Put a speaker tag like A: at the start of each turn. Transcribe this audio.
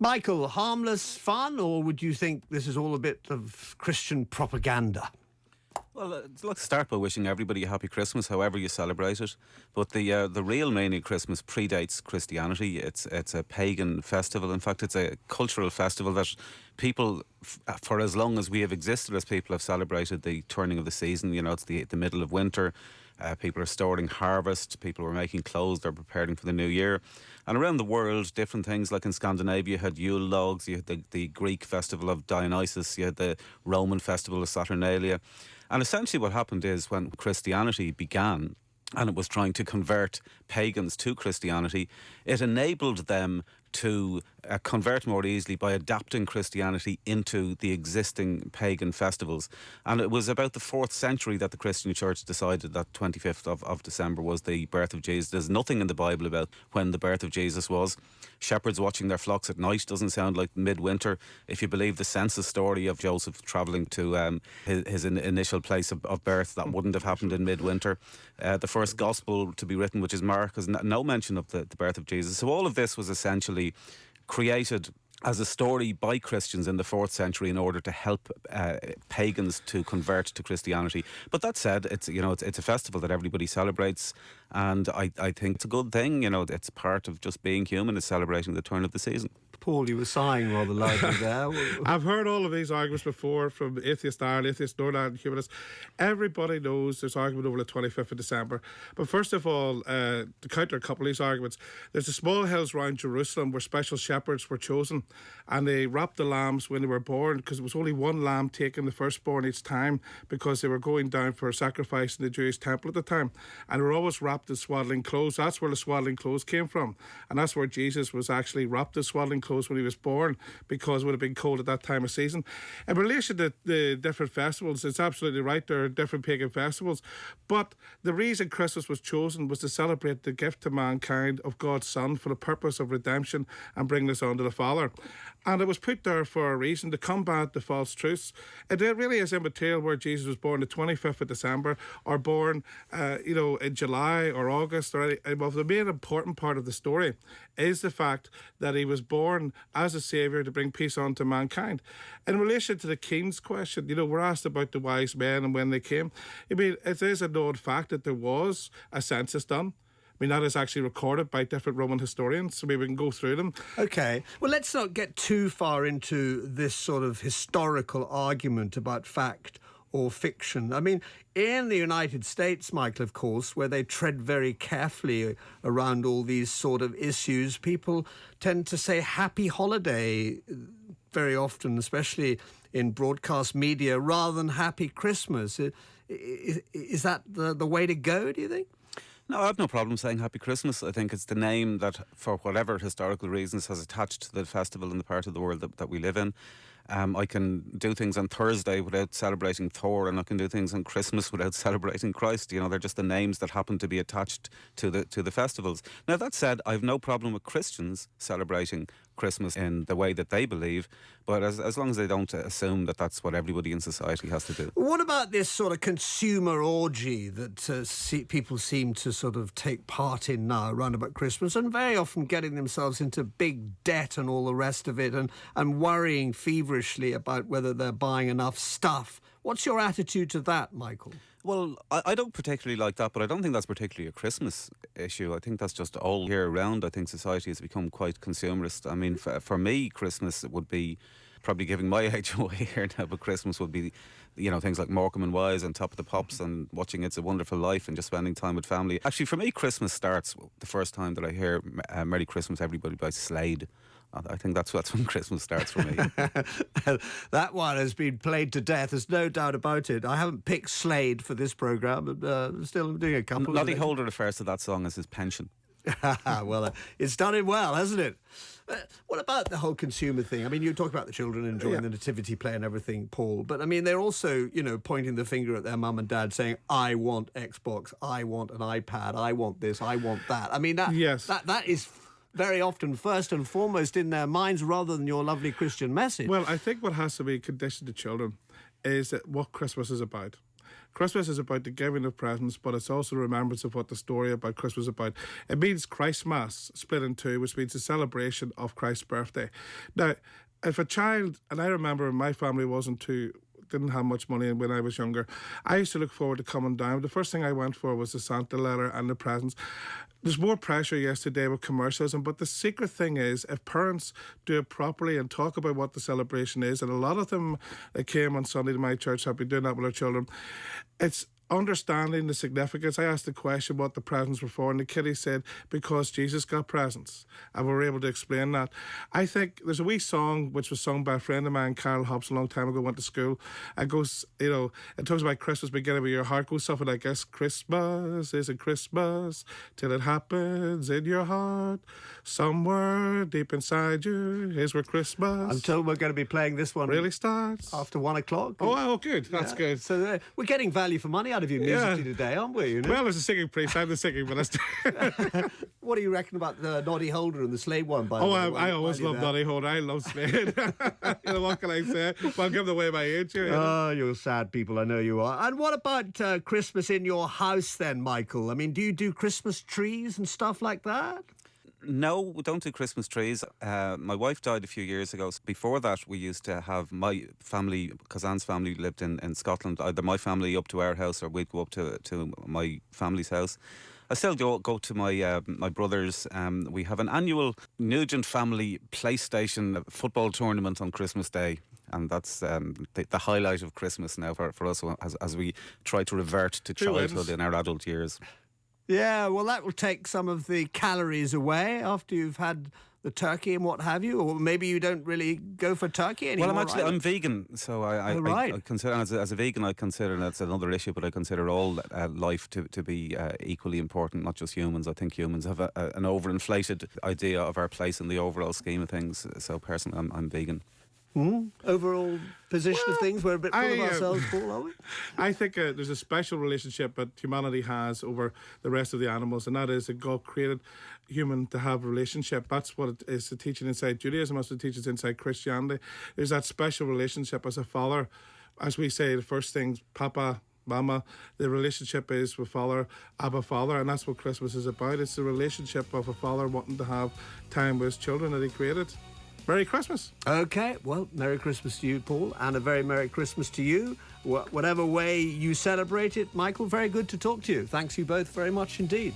A: Michael, harmless fun, or would you think this is all a bit of Christian propaganda?
B: Well, let's start by wishing everybody a happy Christmas, however you celebrate it. But the real meaning of Christmas predates Christianity. It's a pagan festival. In fact, it's a cultural festival that people, for as long as we have existed as people, have celebrated the turning of the season. You know, it's the middle of winter. People are storing harvest. People are making clothes. They're preparing for the new year. And around the world, different things, like in Scandinavia, you had Yule logs, you had the Greek festival of Dionysus, you had the Roman festival of Saturnalia. And essentially what happened is, when Christianity began, and it was trying to convert pagans to Christianity, it enabled them to convert more easily by adapting Christianity into the existing pagan festivals. And it was about the 4th century that the Christian Church decided that 25th of December was the birth of Jesus. There's nothing in the Bible about when the birth of Jesus was. Shepherds watching their flocks at night doesn't sound like midwinter. If you believe the census story of Joseph travelling to his initial place of birth, that wouldn't have happened in midwinter. The first gospel to be written, which is Mark, has no mention of the birth of Jesus. So all of this was essentially created as a story by Christians in the 4th century in order to help pagans to convert to Christianity. But that said, it's a festival that everybody celebrates, and I think it's a good thing. You know, it's part of just being human, is celebrating the turn of the season.
A: Paul, you were sighing rather loudly there.
C: I've heard all of these arguments before from Atheist Ireland, Atheist Northern, Humanists. Everybody knows there's argument over the 25th of December. But first of all, to counter a couple of these arguments, there's the small hills around Jerusalem where special shepherds were chosen, and they wrapped the lambs when they were born, because there was only one lamb taken, the firstborn each time, because they were going down for a sacrifice in the Jewish temple at the time. And they were always wrapped in swaddling clothes. That's where the swaddling clothes came from. And that's where Jesus was actually wrapped in swaddling clothes when he was born, because it would have been cold at that time of season. In relation to the different festivals, it's absolutely right, there are different pagan festivals, but the reason Christmas was chosen was to celebrate the gift to mankind of God's Son for the purpose of redemption and bringing us on to the Father. And it was put there for a reason, to combat the false truths. It really is immaterial where Jesus was born, the 25th of December, or born in July or August, or any. Well, the main important part of the story is the fact that he was born as a saviour to bring peace on to mankind. In relation to the King's question, we're asked about the wise men and when they came. I mean, it is a known fact that there was a census done. I mean, that is actually recorded by different Roman historians, so maybe we can go through them.
A: OK. Well, let's not get too far into this sort of historical argument about fact or fiction. I mean, in the United States, Michael, of course, where they tread very carefully around all these sort of issues, people tend to say happy holiday very often, especially in broadcast media, rather than happy Christmas. Is that the way to go, do you think?
B: No, I have no problem saying Happy Christmas. I think it's the name that, for whatever historical reasons, has attached to the festival in the part of the world that we live in. I can do things on Thursday without celebrating Thor, and I can do things on Christmas without celebrating Christ. They're just the names that happen to be attached to the festivals. Now, that said, I have no problem with Christians celebrating Christmas in the way that they believe, but as long as they don't assume that that's what everybody in society has to do.
A: What about this sort of consumer orgy that people seem to sort of take part in now around about Christmas, and very often getting themselves into big debt and all the rest of it, and worrying feverishly about whether they're buying enough stuff? What's your attitude to that, Michael?
B: Well, I don't particularly like that, but I don't think that's particularly a Christmas issue. I think that's just all year round. I think society has become quite consumerist. I mean, for me, Christmas would be probably giving my age away here now, but Christmas would be, things like Morecambe and Wise and Top of the Pops and watching It's a Wonderful Life and just spending time with family. Actually, for me, Christmas starts the first time that I hear Merry Christmas Everybody by Slade. I think that's when Christmas starts for me.
A: That one has been played to death, there's no doubt about it. I haven't picked Slade for this programme, but still doing a couple.
B: Noddy Holder refers to that song as his pension.
A: Well, it's done him well, hasn't it? What about the whole consumer thing? I mean, you talk about the children enjoying the nativity play and everything, Paul, but I mean, they're also, pointing the finger at their mum and dad saying, I want Xbox, I want an iPad, I want this, I want that. I mean, that is very often first and foremost in their minds, rather than your lovely Christian message.
C: Well, I think what has to be conditioned to children is that what Christmas is about. Christmas is about the giving of presents, but it's also the remembrance of what the story about Christmas is about. It means Christmas split in two, which means the celebration of Christ's birthday. Now, if a child, and I remember my family didn't have much money when I was younger, I used to look forward to coming down. The first thing I went for was the Santa letter and the presents. There's more pressure yesterday with commercialism, but the secret thing is if parents do it properly and talk about what the celebration is, and a lot of them that came on Sunday to my church have been doing that with their children, it's understanding the significance. I asked the question what the presents were for, and the kiddie said, because Jesus got presents. And we were able to explain that. I think there's a wee song which was sung by a friend of mine, Carol Hobbs, a long time ago, went to school. It goes, it talks about Christmas beginning with your heart. Goes something like this: Christmas isn't Christmas till it happens in your heart. Somewhere deep inside you is where Christmas.
A: I'm told we're going to be playing this one
C: really starts
A: after 1 o'clock.
C: Oh, good. That's good.
A: So we're getting value for money out of you musically today, aren't we? You know?
C: Well, there's a singing priest. I'm the singing minister.
A: What do you reckon about the Noddy Holder and the Slade one? By the way,
C: I always love Noddy Holder. I love Slade. What can I say? Well, I'm giving away my age here.
A: Oh, you're sad people. I know you are. And what about Christmas in your house then, Michael? I mean, do you do Christmas trees and stuff like that?
B: No, we don't do Christmas trees. My wife died a few years ago. Before that, we used to have my family, Kazan's family lived in Scotland, either my family up to our house or we'd go up to my family's house. I still go to my brother's. We have an annual Nugent family PlayStation football tournament on Christmas Day. And that's the highlight of Christmas now for us as we try to revert to childhood in our adult years.
A: Yeah, well, that will take some of the calories away after you've had the turkey and what have you, or maybe you don't really go for turkey anymore.
B: Well, I'm vegan, so I consider as a vegan, I consider that's another issue, but I consider all life to be equally important, not just humans. I think humans have an overinflated idea of our place in the overall scheme of things. So personally, I'm vegan.
A: Overall position of things, we're a bit full of ourselves, Paul, are we?
C: I think there's a special relationship that humanity has over the rest of the animals, and that is that God created human to have a relationship. That's what it is, the teaching inside Judaism, that's the teachings inside Christianity. There's that special relationship as a father. As we say, the first things, Papa, Mama, the relationship is with Father, Abba Father, and that's what Christmas is about. It's the relationship of a father wanting to have time with his children that he created. Merry Christmas.
A: Okay, well, Merry Christmas to you, Paul, and a very Merry Christmas to you. Whatever way you celebrate it, Michael, very good to talk to you. Thanks you both very much indeed.